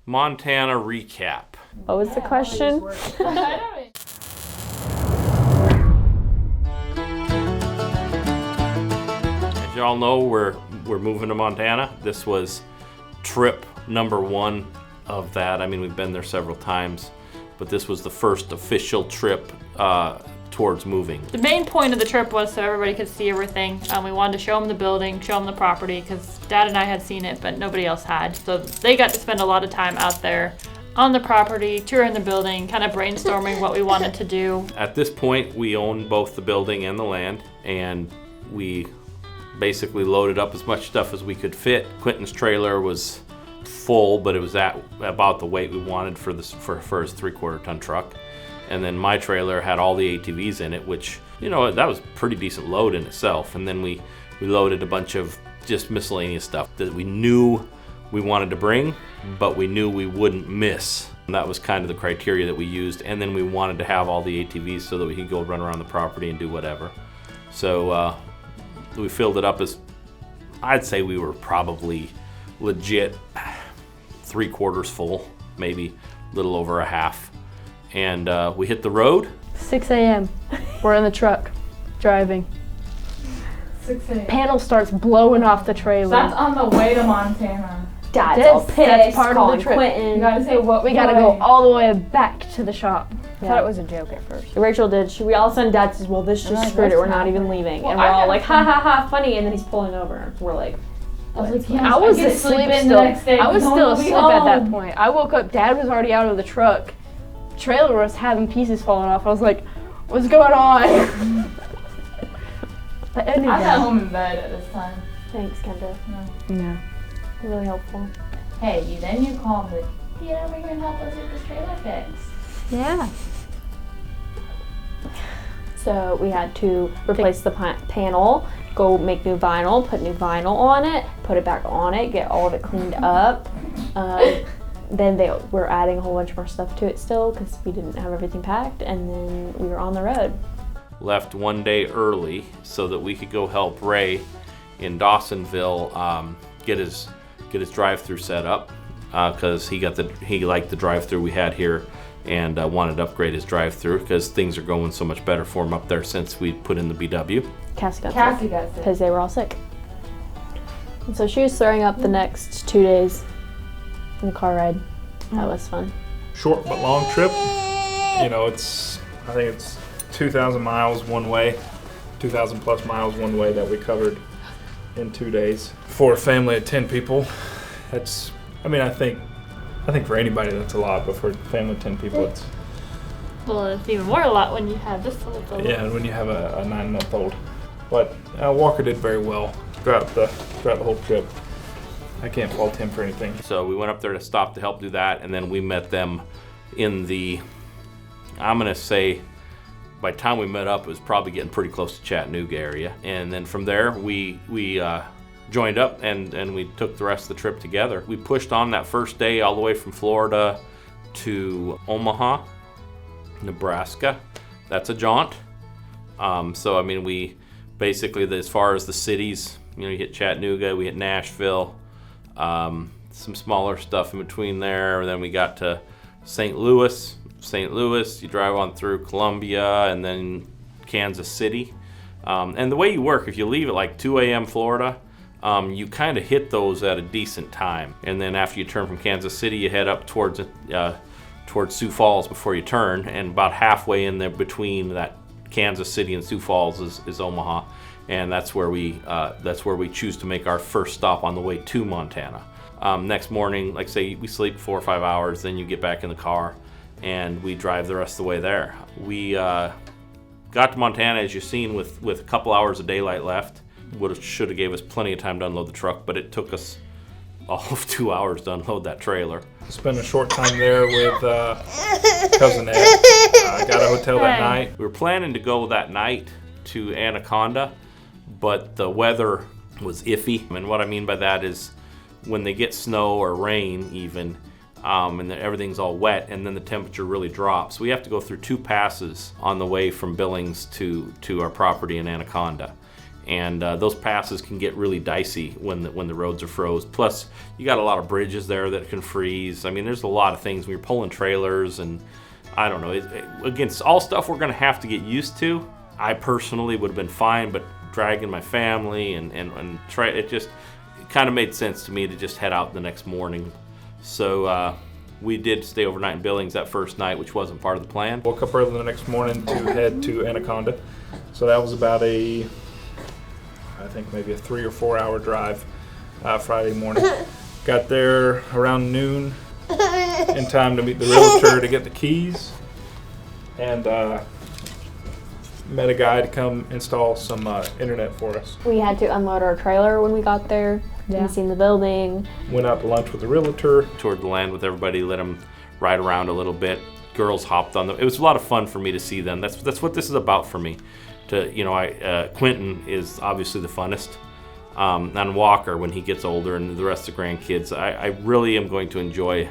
Montana recap. What was the question? As y'all know, we're moving to Montana. This was trip number 1 of that. I mean, we've been there several times, but this was the first official trip towards moving. The main point of the trip was so everybody could see everything. We wanted to show them the building, show them the property, because Dad and I had seen it, but nobody else had. So they got to spend a lot of time out there on the property, touring the building, kind of brainstorming what we wanted to do. At this point, we own both the building and the land, and we basically loaded up as much stuff as we could fit. Quentin's trailer was full, but it was at about the weight we wanted for his 3/4 ton truck. And then my trailer had all the ATVs in it, which, you know, that was a pretty decent load in itself. And then we loaded a bunch of just miscellaneous stuff that we knew we wanted to bring, but we knew we wouldn't miss. And that was kind of the criteria that we used. And then we wanted to have all the ATVs so that we could go run around the property and do whatever. So we filled it up as, I'd say we were probably legit 3/4 full, maybe a little over a half. And we hit the road. 6 a.m. We're in the truck, driving. 6 a.m. Panel starts blowing off the trailer. That's on the way to Montana. Dad's all pissed. That's part of the trip. You gotta say what We gotta go all the way back to the shop. I thought it was a joke at first. Rachel did. We all of a sudden, Dad says, well, this just screwed it. We're not even leaving. Well, and we're all like, ha ha ha, funny. And then he's pulling over. We're like, I was like, yeah, I was get asleep sleep in still. the next day. I was Don't still be asleep at that home. point. I woke up, Dad was already out of the truck. Trailer was having pieces falling off. I was like, what's going on? But I got home in bed at this time. thanks, Kendra. Yeah. Really helpful. Hey, you called me. Get over here and help us get this trailer fixed. Yeah. So we had to replace the panel, go make new vinyl, put new vinyl on it, put it back on it, get all of it cleaned up. Then they were adding a whole bunch more stuff to it still because we didn't have everything packed, and then we were on the road. Left one day early so that we could go help Ray in Dawsonville get his drive-through set up because he liked the drive-through we had here and wanted to upgrade his drive-through because things are going so much better for him up there since we put in the BW. Cassie got Cassie got sick. because they were all sick. And so she was throwing up the next 2 days in the car ride. That was fun. Short but long trip. You know, I think it's 2,000 miles one way, 2,000 plus miles one way that we covered in 2 days. For a family of 10 people, I think for anybody that's a lot, but for a family of 10 people, it's... Well, it's even more a lot when you have this little. Yeah, and when you have a 9-month-old. But Walker did very well throughout the whole trip. I can't fault him for anything. So we went up there to stop to help do that, and then we met them in the, I'm gonna say, by the time we met up, it was probably getting pretty close to Chattanooga area. And then from there, we joined up and we took the rest of the trip together. We pushed on that first day all the way from Florida to Omaha, Nebraska. That's a jaunt. So I mean, we basically, as far as the cities, you hit Chattanooga, we hit Nashville, some smaller stuff in between there. And then we got to St. Louis, you drive on through Columbia and then Kansas City. And the way you work, if you leave at like 2 a.m. Florida, you kind of hit those at a decent time. And then after you turn from Kansas City, you head up towards Sioux Falls before you turn. And about halfway in there between that Kansas City and Sioux Falls is Omaha. And that's where we choose to make our first stop on the way to Montana. Next morning, like say, we sleep 4 or 5 hours, then you get back in the car and we drive the rest of the way there. We got to Montana, as you've seen, with a couple hours of daylight left. Should have gave us plenty of time to unload the truck, but it took us all of 2 hours to unload that trailer. Spent a short time there with Cousin Ed. Got a hotel that night. We were planning to go that night to Anaconda, but the weather was iffy. And what I mean by that is when they get snow or rain even, and everything's all wet, and then the temperature really drops. We have to go through 2 passes on the way from Billings to our property in Anaconda. and those passes can get really dicey when the roads are froze. Plus, you got a lot of bridges there that can freeze. I mean, there's a lot of things when you're pulling trailers, and I don't know. Again, it's all stuff we're going to have to get used to. I personally would have been fine, but dragging my family and try it kind of made sense to me to just head out the next morning. So we did stay overnight in Billings that first night, which wasn't part of the plan. Woke up early the next morning to head to Anaconda. So that was about I think maybe a 3 or 4 hour drive Friday morning. Got there around noon in time to meet the realtor to get the keys, and met a guy to come install some internet for us. We had to unload our trailer when we got there. Yeah. We seen the building. Went out to lunch with the realtor. Toured the land with everybody, let them ride around a little bit. Girls hopped on them. It was a lot of fun for me to see them. That's what this is about for me. Quentin is obviously the funnest. And Walker, when he gets older, and the rest of the grandkids, I really am going to enjoy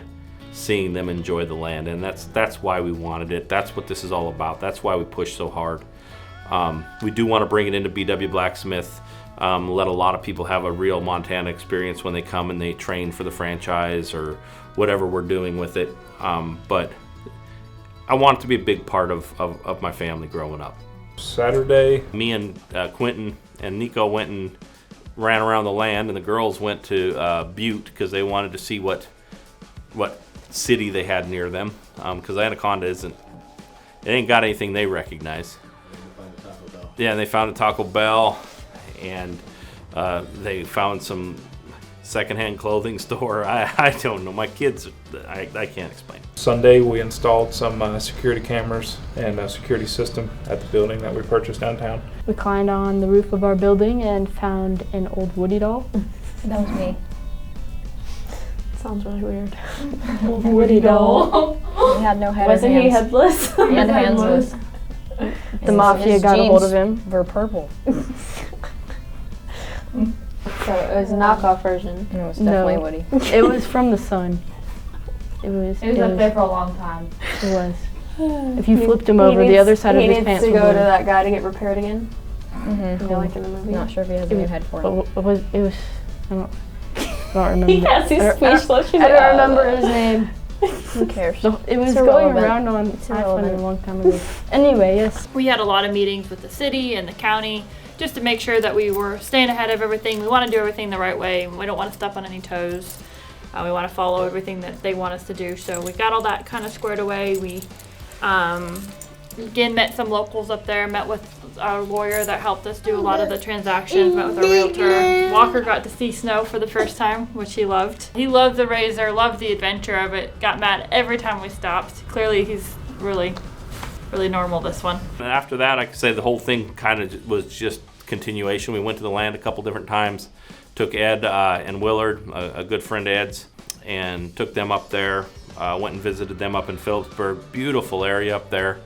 seeing them enjoy the land, and that's why we wanted it. That's what this is all about. That's why we push so hard. We do want to bring it into BW Blacksmith. Let a lot of people have a real Montana experience when they come and they train for the franchise or whatever we're doing with it. But I want it to be a big part of my family growing up. Saturday, Me and Quentin and Nico went and ran around the land, and the girls went to Butte because they wanted to see what city they had near them. Because Anaconda it ain't got anything they recognize. Yeah, and they found a Taco Bell, and they found some secondhand clothing store. I don't know. My kids, I can't explain. Sunday, we installed some security cameras and a security system at the building that we purchased downtown. We climbed on the roof of our building and found an old Woody doll. That was me. Sounds really weird. Woody doll. He had no head Wasn't or he hands. headless? He had no hands. Headless. The His mafia got a hold of jeans him. were purple. So it was a knockoff version. It was definitely No. Woody. It was from the sun. It was up there for a long time. It was. If you flipped him over, the other side of his pants He would needs to go to blur. that guy to get repaired again. Mm-hmm. You know, like in the movie. Not sure if he has a It new was- head for But him. it was. I don't remember. Yes, he's I don't- speechless. She's I like, don't remember his name. Who cares? It was It's going irrelevant. around on It's iPhone a irrelevant. long time ago. Anyway, yes. We had a lot of meetings with the city and the county just to make sure that we were staying ahead of everything. We want to do everything the right way. We don't want to step on any toes. We want to follow everything that they want us to do. So we got all that kind of squared away. We again met some locals up there, met with our lawyer that helped us do a lot of the transactions, met with our realtor. Walker got to see snow for the first time, which he loved. He loved the Razor, loved the adventure of it, got mad every time we stopped. Clearly he's really normal this one. And after that, I could say the whole thing kind of was just continuation. We went to the land a couple different times, took Ed and Willard, a good friend Ed's, and took them up there. Went and visited them up in Phillipsburg. Beautiful area up there.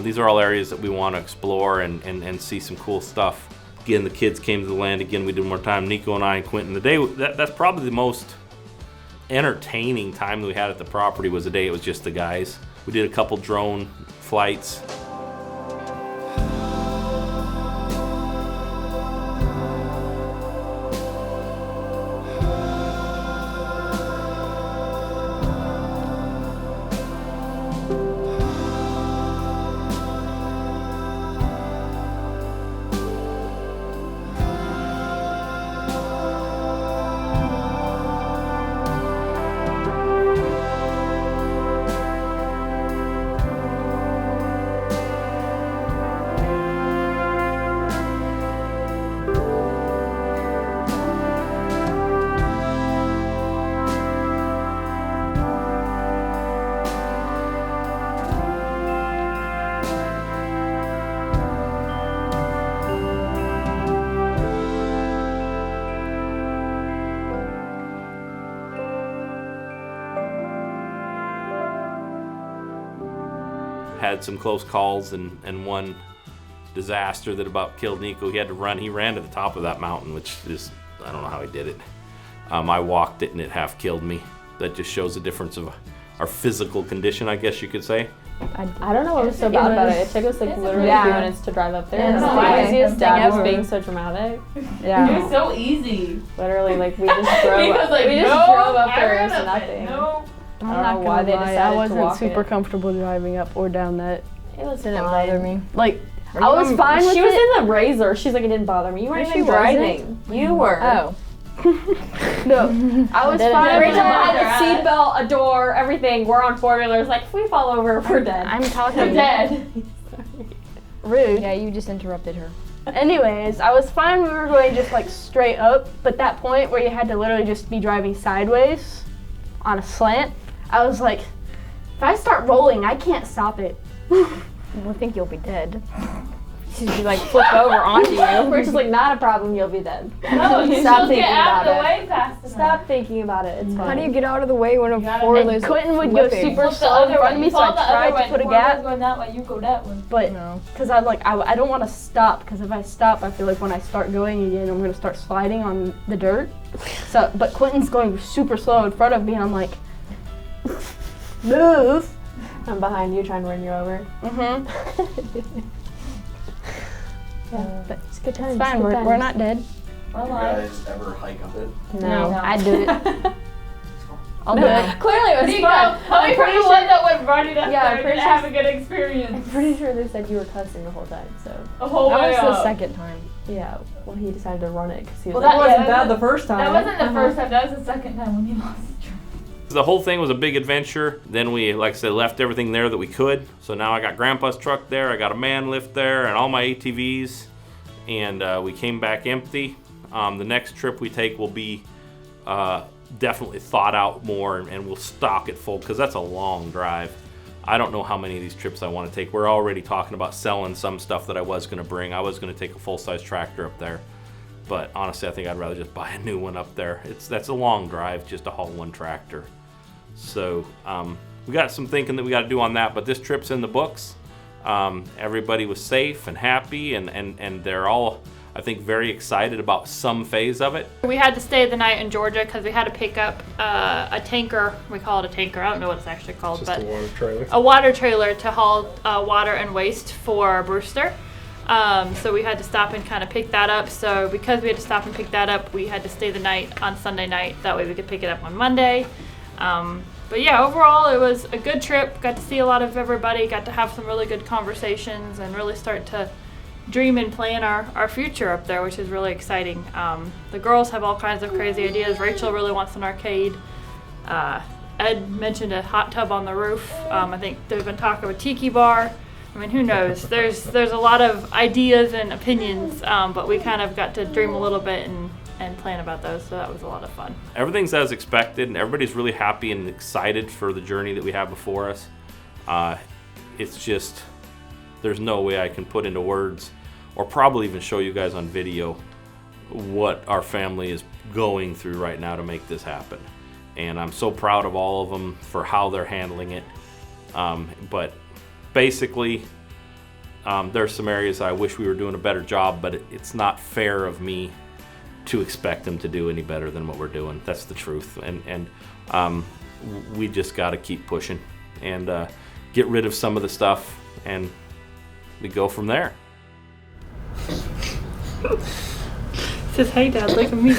These are all areas that we want to explore and see some cool stuff. Again, the kids came to the land. Again, we did more time. Nico and I and Quentin. The day that's probably the most entertaining time that we had at the property was the day it was just the guys. We did a couple drone flights. Had some close calls and one disaster that about killed Nico. He had to run. He ran to the top of that mountain, which is, I don't know how he did it. I walked it and it half killed me. That just shows the difference of our physical condition, I guess you could say. I don't know what was so bad about it. It took us like literally Yeah. 3 minutes to drive up there. Yeah, and it's I the was like, easiest thing Dad was ever. being so dramatic. Yeah. You're so easy. Literally, like we just drove. He was like, we just no, drove up I there ran to up it. nothing. No. I'm I not don't know why gonna they lie, decided I to wasn't walk super it. comfortable driving up or down that. It was Didn't fine. bother me. Like, I was Um, fine with She it. was in the Razor. She's like, it didn't bother me. You weren't she even driving. You were. Oh. No, I was Rachel fine with had it. a seatbelt, a door, everything. We're on 4-wheelers. Like, if we fall over, we're dead. I'm talking I'm dead. rude. Yeah, you just interrupted her. Anyways, I was fine. We were going just like straight up, but that point where you had to literally just be driving sideways on a slant, I was like, if I start rolling, I can't stop it. I think you'll be dead. She'd be like flip over onto you. We're just like, not a problem. You'll be dead. No, you Stop still thinking get out of about the it. way fast enough. Stop thinking about it. It's fine. How do you get out of the way when a gotta- four And is Quentin would go flipping? super Flip the slow in other front of way. me, so Fall I the other tried way. to put a Four gap. wheels going that way, you go that way. But No. because I don't want to stop, because if I stop, I feel like when I start going again, I'm gonna start sliding on the dirt. So, but Quentin's going super slow in front of me, and I'm like, move. I'm behind you trying to run you over. Mm-hmm. But it's good times. It's fine. We're not dead. We're You alive. guys ever hike up it? No. I'd do it. I'll do it. Clearly it was There you go. fun. How many pretty people that went running up Yeah, I'm there pretty didn't sure- have a good experience I'm pretty sure they said you were cussing the whole time, so. the whole That way was the up. second time. Yeah, well, he decided to run it because he was Well, like, that- it yeah, wasn't that bad the first time. That wasn't the first time. That was the second time when you lost the truck. The whole thing was a big adventure. Then we, like I said, left everything there that we could. So now I got Grandpa's truck there, I got a man lift there, and all my ATVs. And we came back empty. The next trip we take will be definitely thought out more, and we'll stock it full because that's a long drive. I don't know how many of these trips I want to take. We're already talking about selling some stuff that I was going to bring. I was going to take a full-size tractor up there. But honestly, I think I'd rather just buy a new one up there. That's a long drive just to haul one tractor. So we got some thinking that we got to do on that, but this trip's in the books. Everybody was safe and happy, and they're all, I think, very excited about some phase of it. We had to stay the night in Georgia because we had to pick up a tanker. We call it a tanker. I don't know what it's actually called, Just but a water trailer. a water trailer to haul water and waste for Brewster. So we had to stop and kind of pick that up. So because we had to stop and pick that up, we had to stay the night on Sunday night. That way we could pick it up on Monday. But yeah, overall it was a good trip. Got to see a lot of everybody. Got to have some really good conversations and really start to dream and plan our future up there, which is really exciting. The girls have all kinds of crazy ideas. Rachel really wants an arcade. Ed mentioned a hot tub on the roof. I think there's been talk of a tiki bar. I mean, who knows? There's a lot of ideas and opinions, but we kind of got to dream a little bit and plan about those, so that was a lot of fun. Everything's as expected, and everybody's really happy and excited for the journey that we have before us. It's just, there's no way I can put into words, or probably even show you guys on video, what our family is going through right now to make this happen. And I'm so proud of all of them for how they're handling it. But basically, there's some areas I wish we were doing a better job, but it's not fair of me to expect them to do any better than what we're doing. That's the truth. And we just got to keep pushing and get rid of some of the stuff, and we go from there. Says, hey Dad, look at me.